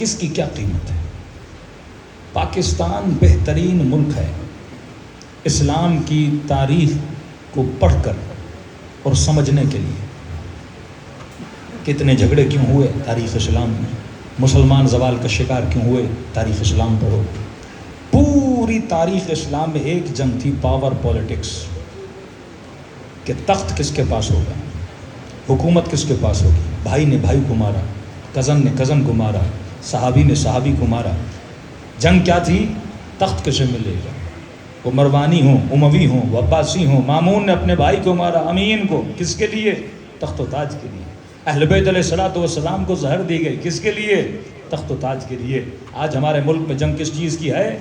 اس کی کیا قیمت ہے؟ پاکستان بہترین ملک ہے اسلام کی تاریخ کو پڑھ کر اور سمجھنے کے لیے۔ کتنے جھگڑے کیوں ہوئے تاریخ اسلام میں، مسلمان زوال کا شکار کیوں ہوئے تاریخ اسلام پڑھو۔ پوری تاریخ اسلام میں ایک جنگ تھی، پاور پولیٹکس، کہ تخت کس کے پاس ہوگا، حکومت کس کے پاس ہوگی۔ بھائی نے بھائی کو مارا، کزن نے کزن کو مارا، صحابی نے صحابی کو مارا۔ جنگ کیا تھی؟ تخت کسے ملے گا، وہ مروانی ہوں، اموی ہوں، وہ عباسی ہوں۔ مامون نے اپنے بھائی کو مارا، امین کو، کس کے لیے؟ تخت و تاج کے لیے۔ اہل بیت علیہ الصلوۃ والسلام کو زہر دی گئی، کس کے لیے؟ تخت و تاج کے لیے۔ آج ہمارے ملک میں جنگ کس چیز کی ہے؟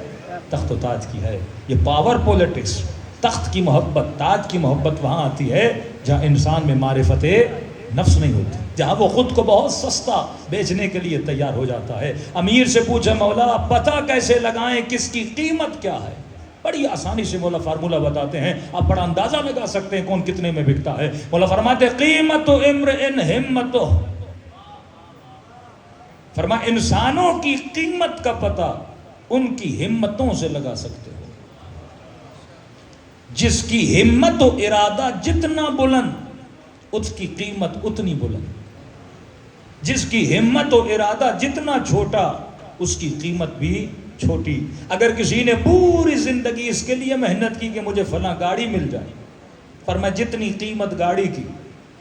تخت و تاج کی ہے۔ یہ پاور پولیٹکس، تخت کی محبت، تاج کی محبت وہاں آتی ہے جہاں انسان میں معرفت نفس نہیں ہوتی، جہاں وہ خود کو بہت سستا بیچنے کے لیے تیار ہو جاتا ہے۔ امیر سے پوچھے مولا پتہ کیسے لگائیں کس کی قیمت کیا ہے؟ بڑی آسانی سے مولا فارمولہ بتاتے ہیں، آپ بڑا اندازہ لگا سکتے ہیں کون کتنے میں بکتا ہے۔ مولا فرماتے قیمت امرئ ہمتہ، فرمایا انسانوں کی قیمت کا پتہ ان کی ہمتوں سے لگا سکتے ہو۔ جس کی ہمت و ارادہ جتنا بلند اس کی قیمت اتنی بلند، جس کی ہمت و ارادہ جتنا چھوٹا اس کی قیمت بھی چھوٹی۔ اگر کسی نے پوری زندگی اس کے لیے محنت کی کہ مجھے فلاں گاڑی مل جائے، فرمایا جتنی قیمت گاڑی کی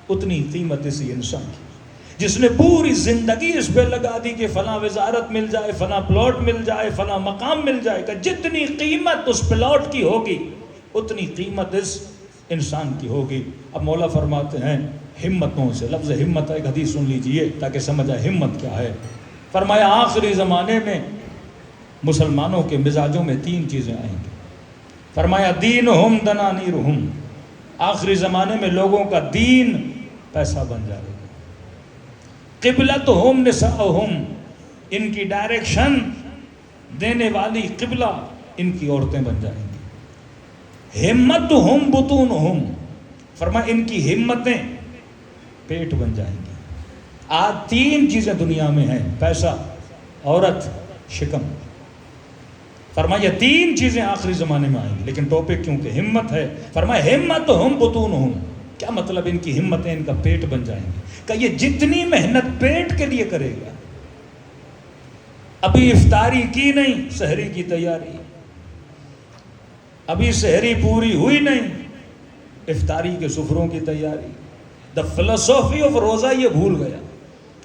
اتنی قیمت اسی انسان کی۔ جس نے پوری زندگی اس پہ لگا دی کہ فلاں وزارت مل جائے، فلاں پلاٹ مل جائے، فلاں مقام مل جائے، کہ جتنی قیمت اس پلاٹ کی ہوگی اتنی قیمت اس انسان کی ہوگی۔ اب مولا فرماتے ہیں ہمتوں سے، لفظ ہمت ایک حدیث سن لیجئے تاکہ سمجھ آئے ہمت کیا ہے۔ فرمایا آخری زمانے میں مسلمانوں کے مزاجوں میں تین چیزیں آئیں گی۔ فرمایا دینہم دنانیرہم، آخری زمانے میں لوگوں کا دین پیسہ بن جائے گا۔ قبلتہم نساؤہم، ان کی ڈائریکشن دینے والی قبلہ ان کی عورتیں بن جائیں گی۔ ہمتہم بطونہم، فرمایا ان کی ہمتیں پیٹ بن جائیں گی۔ آج تین چیزیں دنیا میں ہیں، پیسہ، عورت، شکم۔ فرمایا تین چیزیں آخری زمانے میں آئیں گی، لیکن ٹاپک کیونکہ ہمت ہے، فرمایا ہمتہم بطونہم، کیا مطلب؟ ان کی ہمتیں ان کا پیٹ بن جائیں گی۔ کہ یہ جتنی محنت پیٹ کے لیے کرے گا، ابھی افطاری کی نہیں، سحری کی تیاری، ابھی سحری پوری ہوئی نہیں، افطاری کے سفروں کی تیاری۔ دا فلسفی آف روزہ یہ بھول گیا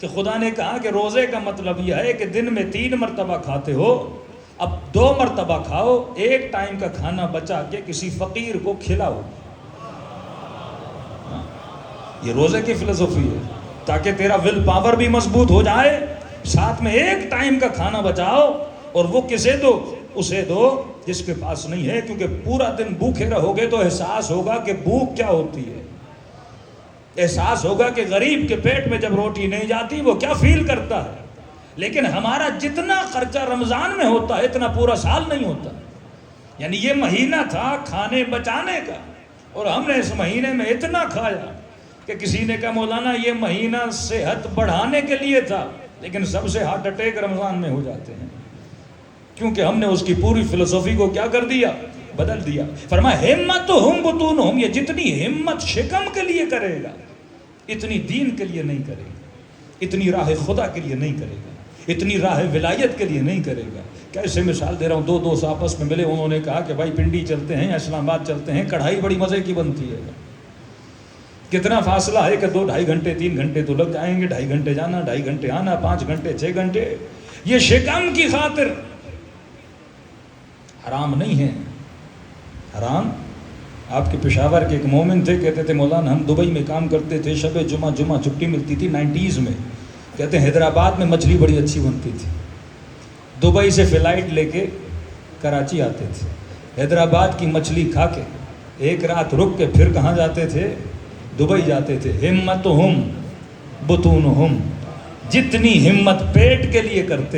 کہ خدا نے کہا کہ روزے کا مطلب یہ ہے کہ دن میں 3 مرتبہ کھاتے ہو، اب 2 مرتبہ کھاؤ، ایک ٹائم کا کھانا بچا کے کسی فقیر کو کھلاؤ۔ یہ روزے کی فلسفی ہے، تاکہ تیرا ول پاور بھی مضبوط ہو جائے، ساتھ میں ایک ٹائم کا کھانا بچاؤ، اور وہ کسے دو؟ اسے دو جس کے پاس نہیں ہے، کیونکہ پورا دن بھوکے رہو گے تو احساس ہوگا کہ بھوک کیا ہوتی ہے، احساس ہوگا کہ غریب کے پیٹ میں جب روٹی نہیں جاتی وہ کیا فیل کرتا ہے۔ لیکن ہمارا جتنا خرچہ رمضان میں ہوتا ہے اتنا پورا سال نہیں ہوتا۔ یعنی یہ مہینہ تھا کھانے بچانے کا، اور ہم نے اس مہینے میں اتنا کھایا کہ کسی نے کہا مولانا یہ مہینہ صحت بڑھانے کے لیے تھا، لیکن سب سے ہارٹ اٹیک رمضان میں ہو جاتے ہیں، کیونکہ ہم نے اس کی پوری فلسفی کو کیا کر دیا؟ بدل دیا۔ فرمایا ہمتہم بطونہم، یہ جتنی ہمت شکم کے لیے کرے گا اتنی دین کے لیے نہیں کرے گا، اتنی راہ خدا کے لیے نہیں کرے گا، اتنی راہ ولایت کے لیے نہیں کرے گا۔ کیسے مثال دے رہا ہوں، دو دوست آپس میں ملے، انہوں نے کہا کہ بھائی پنڈی چلتے ہیں، اسلام آباد چلتے ہیں، کڑھائی بڑی مزے کی بنتی ہے۔ کتنا فاصلہ ہے کہ 2-2.5 گھنٹے 3 گھنٹے تو لگ جائیں گے، 2.5 گھنٹے جانا، 2.5 گھنٹے آنا، 5 گھنٹے 6 گھنٹے، یہ شکم کی خاطر حرام نہیں ہے۔ حرام، آپ کے پشاور کے ایک مومن تھے، کہتے تھے مولانا ہم دبئی میں کام کرتے تھے، شب جمعہ چھٹی ملتی تھی 90s میں، کہتے ہیں حیدرآباد میں مچھلی بڑی اچھی بنتی تھی، دبئی سے فلائٹ لے کے کراچی آتے تھے، حیدرآباد کی مچھلی کھا کے ایک رات رک کے پھر کہاں جاتے تھے؟ دبئی جاتے تھے۔ ہمتہم بطونہم، جتنی ہمت پیٹ کے لیے کرتے